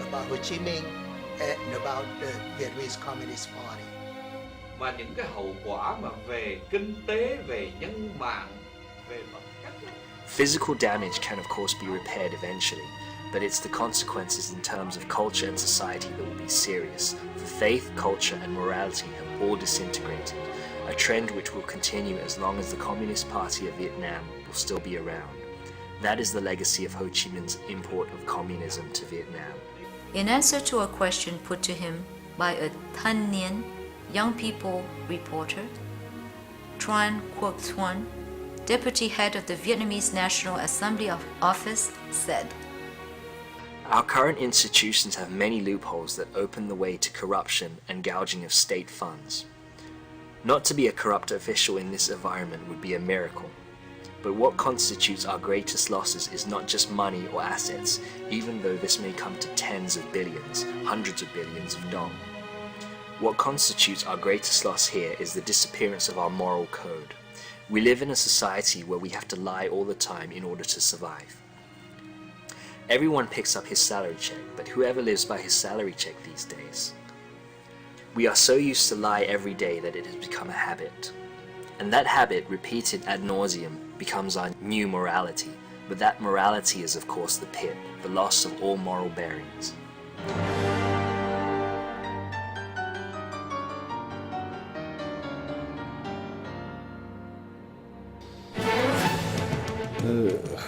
about Ho Chi Minh and about the Vietnamese Communist Party. Và những cái hậu quả mà về kinh tế, về nhân mạng, về vật chất. Physical damage can of course be repaired eventually, but it's the consequences in terms of culture and society that will be serious, for faith, culture and morality have all disintegrated, a trend which will continue as long as the Communist Party of Vietnam will still be around. That is the legacy of Ho Chi Minh's import of communism to Vietnam. In answer to a question put to him by a Thanh Niên, young people reporter, Tran Quoc Thuan, deputy head of the Vietnamese National Assembly Office, said, "Our current institutions have many loopholes that open the way to corruption and gouging of state funds. Not to be a corrupt official in this environment would be a miracle. But what constitutes our greatest losses is not just money or assets, even though this may come to tens of billions, hundreds of billions of dong. What constitutes our greatest loss here is the disappearance of our moral code. We live in a society where we have to lie all the time in order to survive. Everyone picks up his salary check, but whoever lives by his salary check these days? We are so used to lie every day that it has become a habit. And that habit, repeated ad nauseum, becomes our new morality. But that morality is of course the pit, the loss of all moral bearings."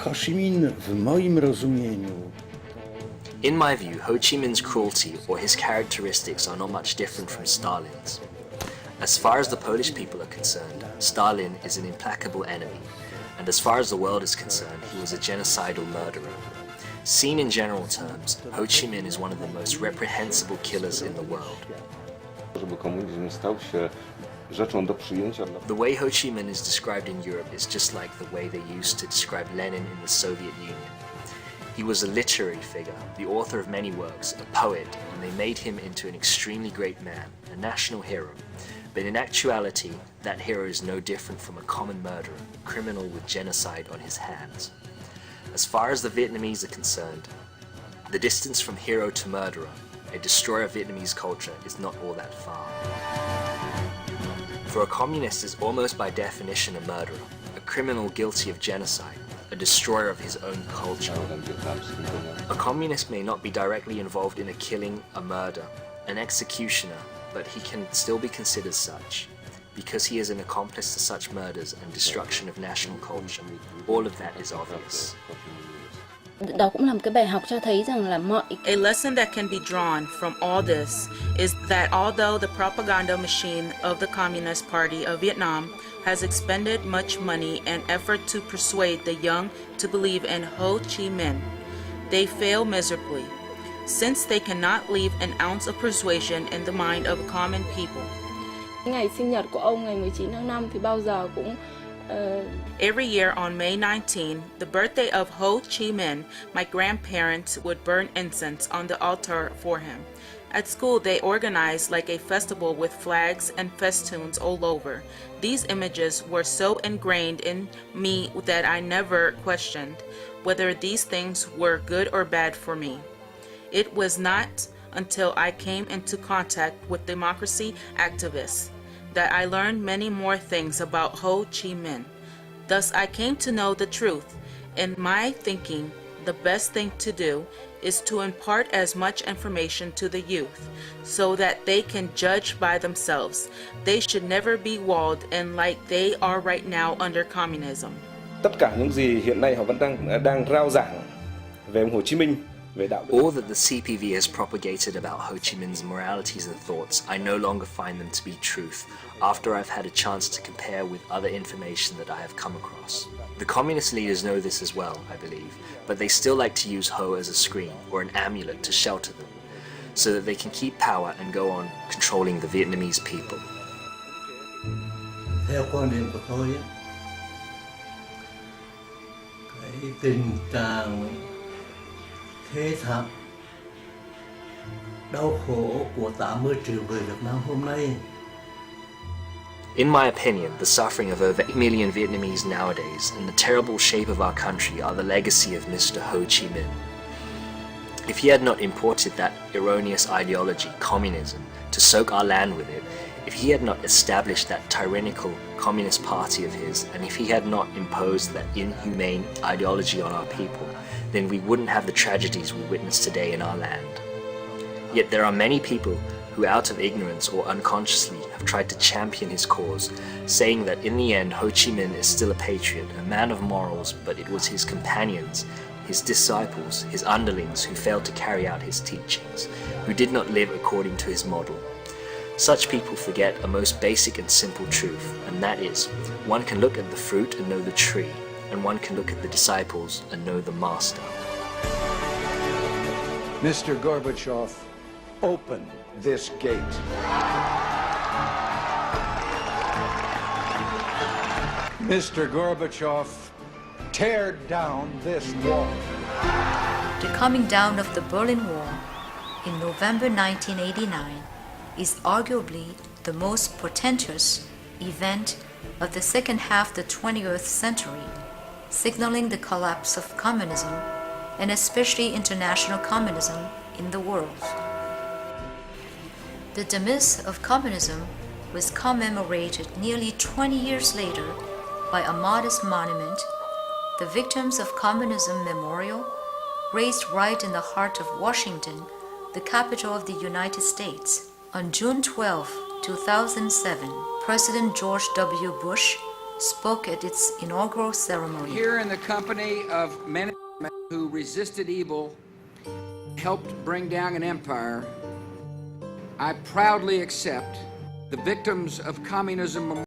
Ho Chi Minh w moim rozumieniu. In my view, Ho Chi Minh's cruelty or his characteristics are not much different from Stalin's. As far as the Polish people are concerned, Stalin is an implacable enemy, and as far as the world is concerned, he was a genocidal murderer. Seen in general terms, Ho Chi Minh is one of the most reprehensible killers in the world. The way Ho Chi Minh is described in Europe is just like the way they used to describe Lenin in the Soviet Union. He was a literary figure, the author of many works, a poet, and they made him into an extremely great man, a national hero. But in actuality, that hero is no different from a common murderer, a criminal with genocide on his hands. As far as the Vietnamese are concerned, the distance from hero to murderer, a destroyer of Vietnamese culture, is not all that far. For a communist is almost by definition a murderer, a criminal guilty of genocide, a destroyer of his own culture. A communist may not be directly involved in a killing, a murder, an executioner, but he can still be considered such, because he is an accomplice to such murders and destruction of national culture. All of that is obvious. Đó cũng là một cái bài học cho thấy rằng là A lesson that can be drawn from all this is that although the propaganda machine of the Communist Party of Vietnam has expended much money and effort to persuade the young to believe in Ho Chi Minh, they fail miserably, since they cannot leave an ounce of persuasion in the mind of common people. Ngày sinh nhật của ông ngày 19 tháng 5 thì bao giờ cũng Every year on May 19, the birthday of Ho Chi Minh, my grandparents would burn incense on the altar for him. At school, they organized like a festival with flags and festoons all over. These images were so ingrained in me that I never questioned whether these things were good or bad for me. It was not until I came into contact with democracy activists that I learned many more things about Ho Chi Minh. Thus, I came to know the truth. In my thinking, the best thing to do is to impart as much information to the youth so that they can judge by themselves. They should never be walled in like they are right now under communism. Tất cả những gì hiện nay họ vẫn đang rao giảng về Hồ Chí Minh. All that the CPV has propagated about Ho Chi Minh's moralities and thoughts, I no longer find them to be truth, after I've had a chance to compare with other information that I have come across. The communist leaders know this as well, I believe, but they still like to use Ho as a screen or an amulet to shelter them, so that they can keep power and go on controlling the Vietnamese people. Theo quan điểm của tôi, cái tình trạng thế thảm, đau khổ của 80 triệu người Việt Nam hôm nay. In my opinion, the suffering of over 8 million Vietnamese nowadays and the terrible shape of our country are the legacy of Mr. Ho Chi Minh. If he had not imported that erroneous ideology, communism, to soak our land with it, if he had not established that tyrannical communist party of his, and if he had not imposed that inhumane ideology on our people, then we wouldn't have the tragedies we witness today in our land. Yet there are many people who, out of ignorance or unconsciously, have tried to champion his cause, saying that in the end Ho Chi Minh is still a patriot, a man of morals, but it was his companions, his disciples, his underlings who failed to carry out his teachings, who did not live according to his model. Such people forget a most basic and simple truth, and that is, one can look at the fruit and know the tree, and one can look at the disciples and know the master. Mr. Gorbachev, open this gate. Mr. Gorbachev, tear down this wall. The coming down of the Berlin Wall in November 1989 is arguably the most portentous event of the second half of the 20th century, signaling the collapse of communism, and especially international communism, in the world. The demise of communism was commemorated nearly 20 years later by a modest monument, the Victims of Communism Memorial, raised right in the heart of Washington, the capital of the United States. On June 12, 2007, President George W. Bush spoke at its inaugural ceremony. Here in the company of many who resisted evil, helped bring down an empire, I proudly accept the Victims of Communism Memorial.